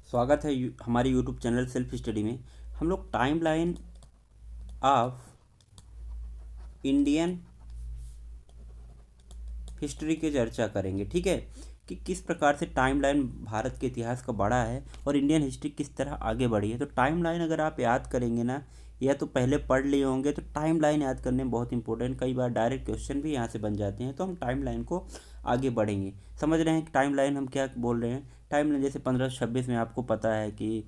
स्वागत है हमारे यूट्यूब चैनल सेल्फ स्टडी में। हम लोग time line of Indian history की चर्चा करेंगे। ठीक है, कि किस प्रकार से टाइम लाइन भारत के इतिहास का बढ़ा है और इंडियन हिस्ट्री किस तरह आगे बढ़ी है। तो टाइम लाइन अगर आप याद करेंगे ना, या तो पहले पढ़ लिए होंगे, तो टाइम लाइन याद करने में बहुत इंपॉर्टेंट, कई बार डायरेक्ट क्वेश्चन भी यहाँ से बन जाते हैं। तो हम टाइम लाइन को आगे बढ़ेंगे, समझ रहे हैं कि टाइम लाइन हम क्या बोल रहे हैं। टाइम लाइन जैसे 1526 में आपको पता है कि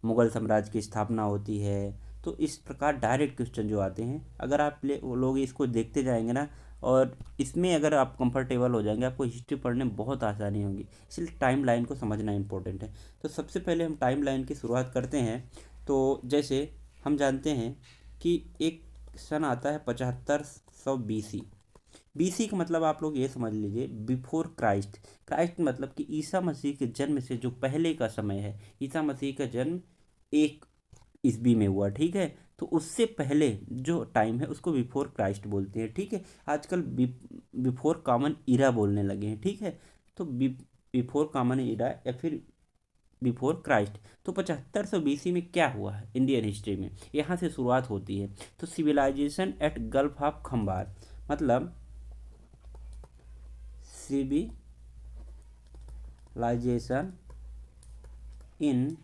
मुग़ल साम्राज्य की स्थापना होती है। तो इस प्रकार डायरेक्ट क्वेश्चन जो आते हैं, अगर आप वो लोग इसको देखते जाएंगे ना, और इसमें अगर आप कंफर्टेबल हो जाएंगे, आपको हिस्ट्री पढ़ने में बहुत आसानी होगी। इसलिए टाइम लाइन को समझना इंपॉर्टेंट है। तो सबसे पहले हम टाइम लाइन की शुरुआत करते हैं। तो जैसे हम जानते हैं कि एक सन आता है 7500 BC। बीसी का मतलब आप लोग ये समझ लीजिए, बिफोर क्राइस्ट। क्राइस्ट मतलब कि ईसा मसीह के जन्म से जो पहले का समय है। ईसा मसीह का जन्म 1 ईस्वी में हुआ, ठीक है। तो उससे पहले जो टाइम है उसको बिफोर क्राइस्ट बोलते हैं, ठीक है। आजकल बिफोर कॉमन इरा बोलने लगे हैं, ठीक है। तो बिफोर कॉमन इरा या फिर बिफोर क्राइस्ट। तो 7500 BC में क्या हुआ है इंडियन हिस्ट्री में, यहाँ से शुरुआत होती है। तो सिविलाइजेशन एट गल्फ ऑफ खंबार, मतलब सिविलाइजेशन इन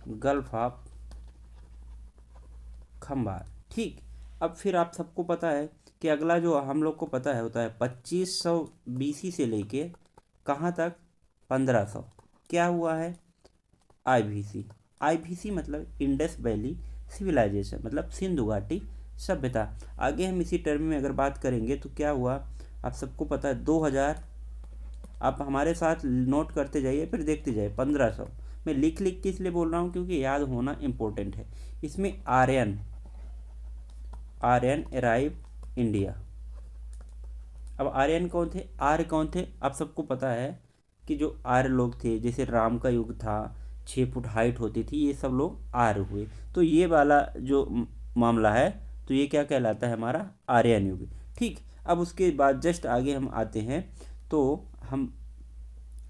गल्फ ऑफ खंबार, ठीक। अब फिर आप सबको पता है कि अगला जो हम लोग को पता है होता है 2500 BC से लेके कहाँ तक, 1500। क्या हुआ है, आईबीसी। आईबीसी मतलब इंडस वैली सिविलाइजेशन, मतलब सिंधु घाटी सभ्यता। आगे हम इसी टर्म में अगर बात करेंगे तो क्या हुआ, आप सबको पता है 2000। आप हमारे साथ नोट करते जाइए, फिर देखते जाइए। 1500 मैं लिख लिख के इसलिए बोल रहा हूँ क्योंकि याद होना इम्पोर्टेंट है। इसमें आर्यन आर्यन अराइव इंडिया। अब आर्यन कौन थे, आर्य कौन थे, आप सबको पता है कि जो आर्य लोग थे, जैसे राम का युग था, 6 फुट हाइट होती थी, ये सब लोग आर्य हुए। तो ये वाला जो मामला है, तो ये क्या कहलाता है, हमारा आर्यन युग, ठीक। अब उसके बाद जस्ट आगे हम आते हैं, तो हम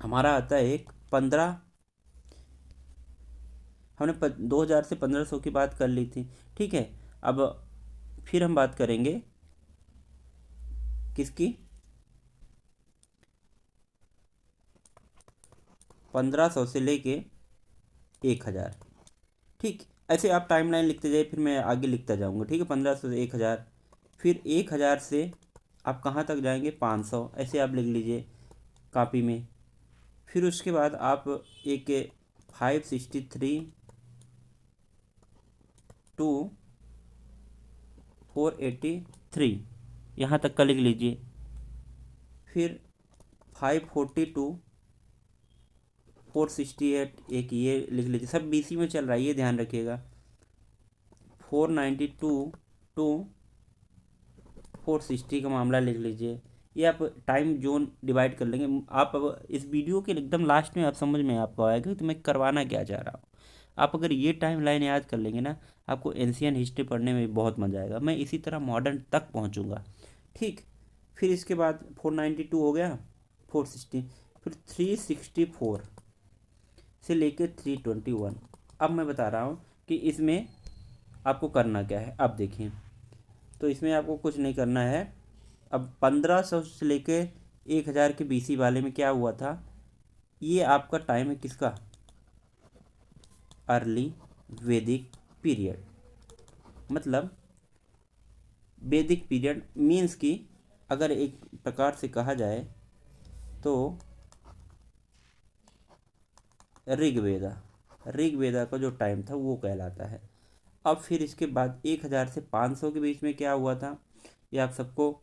हमारा आता है एक 15। हमने 2000 से 1500 की बात कर ली थी, ठीक है। अब फिर हम बात करेंगे किसकी, 1500 से लेके 1000, ठीक। ऐसे आप टाइमलाइन लिखते जाइए, फिर मैं आगे लिखता जाऊंगा, ठीक है। 1500 से 1000, फिर 1000 से आप कहाँ तक जाएंगे, 500, ऐसे आप लिख लीजिए कॉपी में। फिर उसके बाद आप एक 563 टू 483 यहाँ तक का लिख लीजिए। फिर 542 468 एक ये लिख लीजिए। सब बीसी में चल रहा है, ये ध्यान रखिएगा। 492 टू 460 का मामला लिख लीजिए। ये आप टाइम जोन डिवाइड कर लेंगे। आप अब इस वीडियो के एकदम लास्ट में आप समझ में आपको आएगा कि मैं करवाना क्या चाह रहा हूँ। आप अगर ये टाइम लाइन याद कर लेंगे ना, आपको एंशियन हिस्ट्री पढ़ने में बहुत मज़ा आएगा। मैं इसी तरह मॉडर्न तक पहुँचूँगा, ठीक। फिर इसके बाद 492 हो गया, 460, फिर 364 से लेकर 321। अब मैं बता रहा हूँ कि इसमें आपको करना क्या है। अब देखिए, तो इसमें आपको कुछ नहीं करना है। अब 1500 से लेके 1000 के बीसी वाले में क्या हुआ था, ये आपका टाइम है किसका, अर्ली वैदिक पीरियड। मतलब वैदिक पीरियड मीन्स कि अगर एक प्रकार से कहा जाए तो ऋग्वेदा, ऋग्वेदा का जो टाइम था वो कहलाता है। अब फिर इसके बाद 1000 से 500 के बीच में क्या हुआ था, ये आप सबको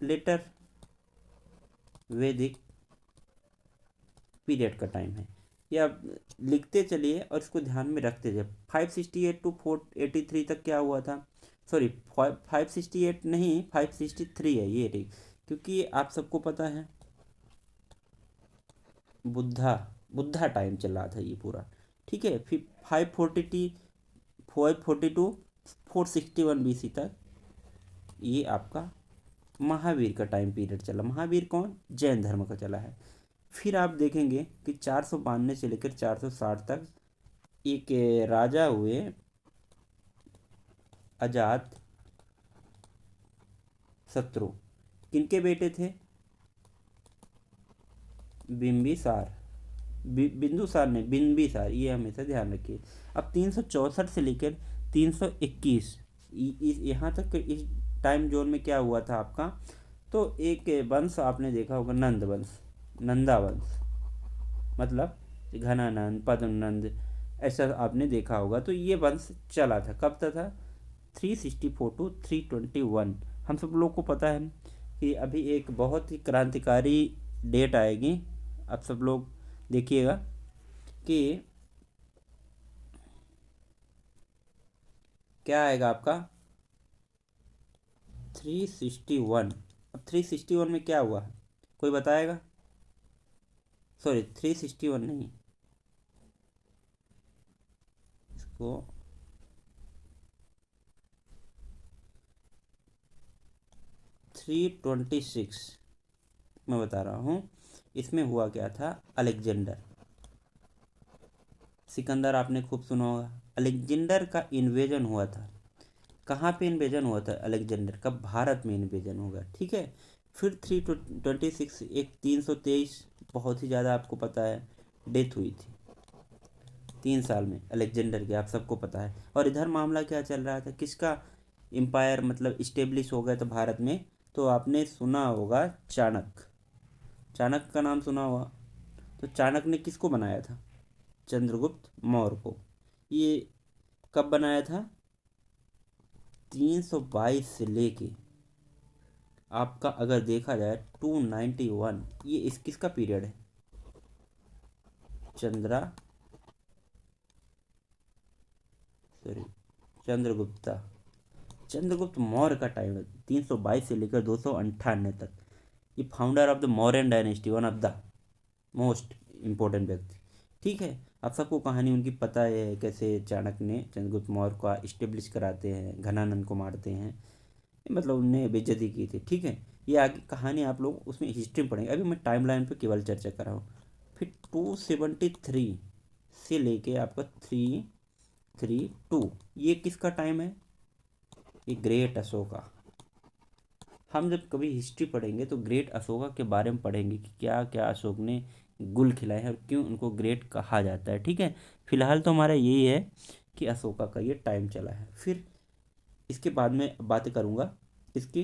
लेटर वैदिक पीरियड का टाइम है। ये आप लिखते चलिए और इसको ध्यान में रखते जाइए। 568 टू 483 तक क्या हुआ था, सॉरी 568 नहीं, 563 है ये, ठीक। क्योंकि आप सबको पता है बुद्धा बुद्धा टाइम चल रहा था ये पूरा, ठीक है। फिर 542 461 BC तक ये आपका महावीर का टाइम पीरियड चला। महावीर कौन, जैन धर्म का चला है। फिर आप देखेंगे कि 492 से लेकर 460 तक एक राजा हुए अजात शत्रु। किनके बेटे थे? बिंबिसार। बिंदुसार नहीं, बिंबिसार, ये हमेशा ध्यान रखिए। अब 364 से लेकर 321, यहाँ तक इस टाइम जोन में क्या हुआ था आपका? तो एक वंश आपने देखा होगा, नंद वंश, नंदा वंश, मतलब घनानंद, पद्मनंद, ऐसा आपने देखा होगा। तो ये वंश चला था, कब तक था? 364 टू 321। हम सब लोग को पता है कि अभी एक बहुत ही क्रांतिकारी डेट आएगी, आप सब लोग देखिएगा कि क्या आएगा आपका? 361। अब 361 में क्या हुआ, कोई बताएगा? सॉरी, 361 नहीं, इसको 326 मैं बता रहा हूँ। इसमें हुआ क्या था? अलेक्जेंडर, सिकंदर आपने खूब सुना होगा। अलेक्जेंडर का इन्वेजन हुआ था। कहाँ पे इन्वेजन हुआ था अलेक्जेंडर का? भारत में इन्वेजन होगा, ठीक है। फिर 326, एक 323, बहुत ही ज़्यादा आपको पता है, डेथ हुई थी 3 साल में अलेक्जेंडर की, आप सबको पता है। और इधर मामला क्या चल रहा था, किसका एम्पायर मतलब इस्टेब्लिश हो गया था भारत में? तो आपने सुना होगा चाणक्य, चाणक्य का नाम सुना होगा। तो चाणक्य ने किसको बनाया था? चंद्रगुप्त मौर्य को। ये कब बनाया था? 322 से लेके आपका अगर देखा जाए 291, ये इस किसका पीरियड है? चंद्रा सॉरी चंद्रगुप्ता, चंद्रगुप्त मौर्य का टाइम है, 322 से लेकर 298 तक। ये founder of the Mauryan dynasty, one of the most important व्यक्ति, ठीक है। आप सबको कहानी उनकी पता है, कैसे चाणक्य ने चंद्रगुप्त मौर्य को इस्टेब्लिश कराते हैं, घनानंद को मारते हैं, मतलब उनने बेइज्जती की थी, ठीक है। ये आगे कहानी आप लोग उसमें हिस्ट्री में पढ़ेंगे, अभी मैं टाइम लाइन पर केवल चर्चा कर रहा हूँ। फिर 273 से लेके आपका 332, ये किसका टाइम है? ये ग्रेट अशोका। हम जब कभी हिस्ट्री पढ़ेंगे तो ग्रेट अशोका के बारे में पढ़ेंगे कि क्या क्या अशोक ने गुल खिलाए हैं और क्यों उनको ग्रेट कहा जाता है, ठीक है। फिलहाल तो हमारा यही है कि अशोका का ये टाइम चला है। फिर इसके बाद में बातें करूँगा इसकी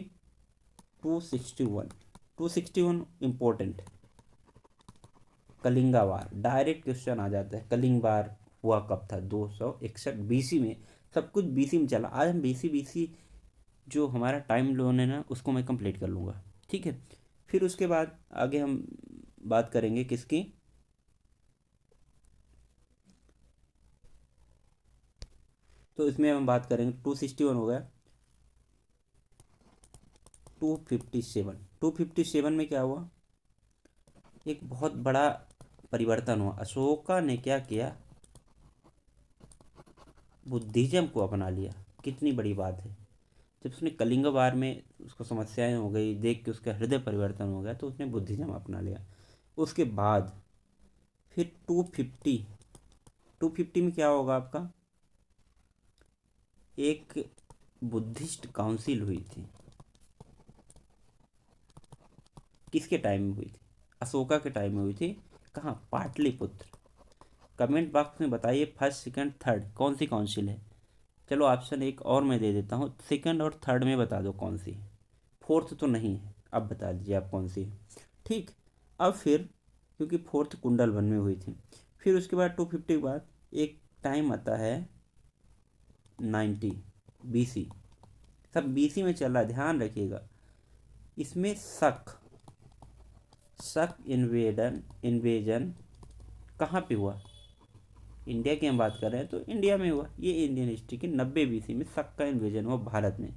261। 261 इम्पोर्टेंट, कलिंगा वार, डायरेक्ट क्वेश्चन आ जाता है। कलिंग वार हुआ कब था? 261 बीसी में। सब कुछ बीसी में चला। आज हम बीसी जो हमारा टाइम लोन है ना, उसको मैं कंप्लीट कर लूँगा, ठीक है। फिर उसके बाद आगे हम बात करेंगे किसकी? तो इसमें हम बात करेंगे 261 हो गया। 257 में क्या हुआ? एक बहुत बड़ा परिवर्तन हुआ। अशोका ने क्या किया? बुद्धिज्म को अपना लिया। कितनी बड़ी बात है। जब उसने कलिंग वार में उसको समस्याएं हो गई, देख के उसका हृदय परिवर्तन हो गया, तो उसने बुद्धिज्म अपना लिया। उसके बाद फिर 250 में क्या होगा आपका? एक बुद्धिस्ट काउंसिल हुई थी। किसके टाइम में हुई थी? अशोका के टाइम में हुई थी। कहाँ? पाटलिपुत्र। कमेंट बॉक्स में बताइए फर्स्ट सेकंड थर्ड कौन सी काउंसिल है। चलो ऑप्शन एक और मैं दे देता हूँ, सेकंड और थर्ड में बता दो कौन सी है। फोर्थ तो नहीं है, अब बता दीजिए आप कौन सी है, ठीक। अब फिर क्योंकि फोर्थ कुंडल वन में हुई थी। फिर उसके बाद 250 के बाद एक टाइम आता है 90 बीसी। सब बीसी में चल रहा है, ध्यान रखिएगा। इसमें शक शक इन्वेजन कहाँ पे हुआ? इंडिया की हम बात कर रहे हैं तो इंडिया में हुआ। ये इंडियन हिस्ट्री के 90 बीसी में शक का इन्वेजन हुआ भारत में,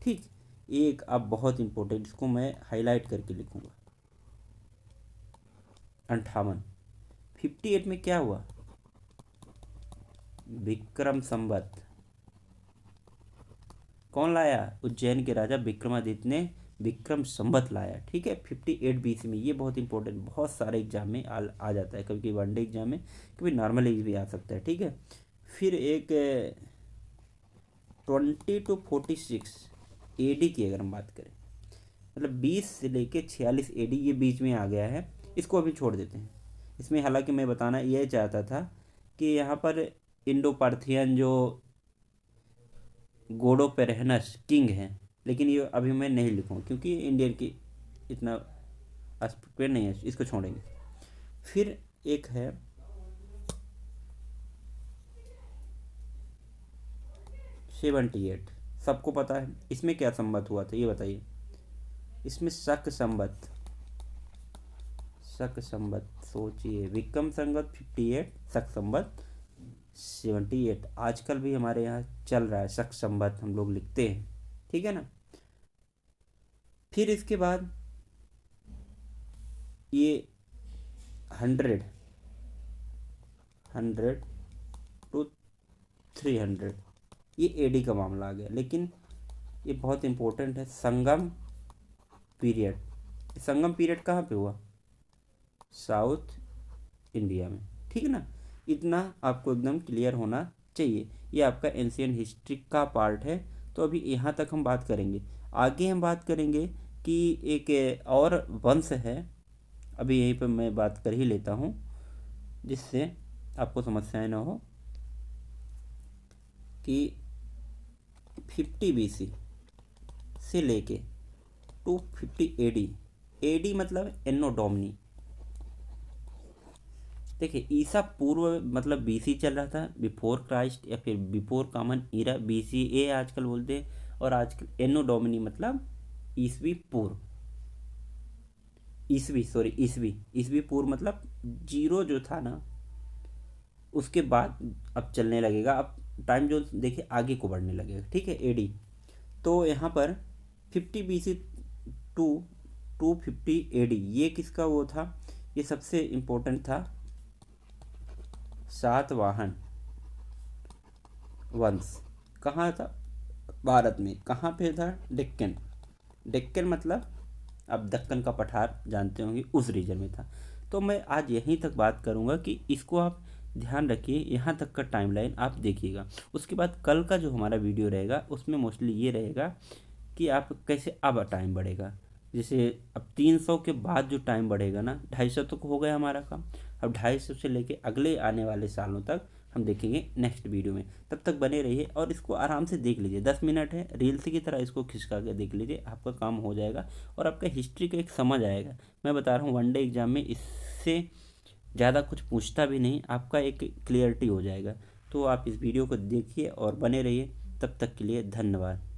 ठीक। एक अब बहुत इंपॉर्टेंट, इसको मैं हाईलाइट करके लिखूंगा, 58। 58 में क्या हुआ? विक्रम संवत। कौन लाया? उज्जैन के राजा विक्रमादित्य ने विक्रम संवत लाया, ठीक है, 58 BC में। ये बहुत इंपॉर्टेंट, बहुत सारे एग्जाम में आ जाता है, कभी कभी वनडे एग्जाम में, कभी नॉर्मल भी आ सकता है, ठीक है। फिर एक 20 to 46 AD की अगर हम बात करें, मतलब 20 से लेके 46 AD ये बीच में आ गया है, इसको अभी छोड़ देते हैं। इसमें हालांकि मैं बताना ये चाहता था कि यहाँ पर इंडो पार्थियन जो गोडो पेरहनस किंग हैं, लेकिन ये अभी मैं नहीं लिखूँगा क्योंकि इंडियन की इतना एस्पेक्ट नहीं है, इसको छोड़ेंगे। फिर एक है 78, सबको पता है। इसमें क्या संवत हुआ था ये बताइए। इसमें शक संवत सोचिए, विक्रम संवत 58, शक संवत 78। आजकल भी हमारे यहाँ चल रहा है शक संवत, हम लोग लिखते हैं, ठीक है ना। फिर इसके बाद ये 100 to 300 ये AD का मामला आ गया, लेकिन ये बहुत इम्पोर्टेंट है, संगम पीरियड। संगम पीरियड कहाँ पे हुआ? साउथ इंडिया में, ठीक है ना। इतना आपको एकदम क्लियर होना चाहिए। ये आपका एंशियंट हिस्ट्री का पार्ट है। तो अभी यहाँ तक हम बात करेंगे। आगे हम बात करेंगे कि एक और वंश है, अभी यहीं पर मैं बात कर ही लेता हूँ जिससे आपको समस्याएं ना हो, कि 50 BC से लेके 250 AD। AD मतलब एनो डोमिनी। देखिए ईसा पूर्व मतलब BC चल रहा था, बिफोर क्राइस्ट या फिर बिफोर कॉमन ईरा, BCA आजकल बोलते हैं। और आजकल एनो डोमिनी मतलब ईसवी पूर्व, ईसवी पूर्व मतलब जीरो जो था ना, उसके बाद अब चलने लगेगा। अब टाइम जो देखिए आगे को बढ़ने लगेगा, ठीक है, AD। तो यहाँ पर 50 BC टू 250 AD ये किसका वो था? ये सबसे इम्पोर्टेंट था सातवाहन वंश। कहाँ था? भारत में। कहाँ पे था? डेक्कन। डेक्कन मतलब आप दक्कन का पठार जानते होंगे, उस रीजन में था। तो मैं आज यहीं तक बात करूँगा कि इसको आप ध्यान रखिए, यहाँ तक का टाइमलाइन आप देखिएगा। उसके बाद कल का जो हमारा वीडियो रहेगा उसमें मोस्टली ये रहेगा कि आप कैसे अब टाइम बढ़ेगा। जैसे अब 300 के बाद जो टाइम बढ़ेगा ना, 250 तक हो गया हमारा काम। अब 250 से लेके अगले आने वाले सालों तक हम देखेंगे नेक्स्ट वीडियो में। तब तक बने रहिए और इसको आराम से देख लीजिए। 10 मिनट है, रील्स की तरह इसको खिसका के देख लीजिए, आपका काम हो जाएगा और आपका हिस्ट्री का एक समझ आएगा। मैं बता रहा हूँ वनडे एग्जाम में इससे ज़्यादा कुछ पूछता भी नहीं, आपका एक क्लियरिटी हो जाएगा। तो आप इस वीडियो को देखिए और बने रहिए। तब तक के लिए धन्यवाद।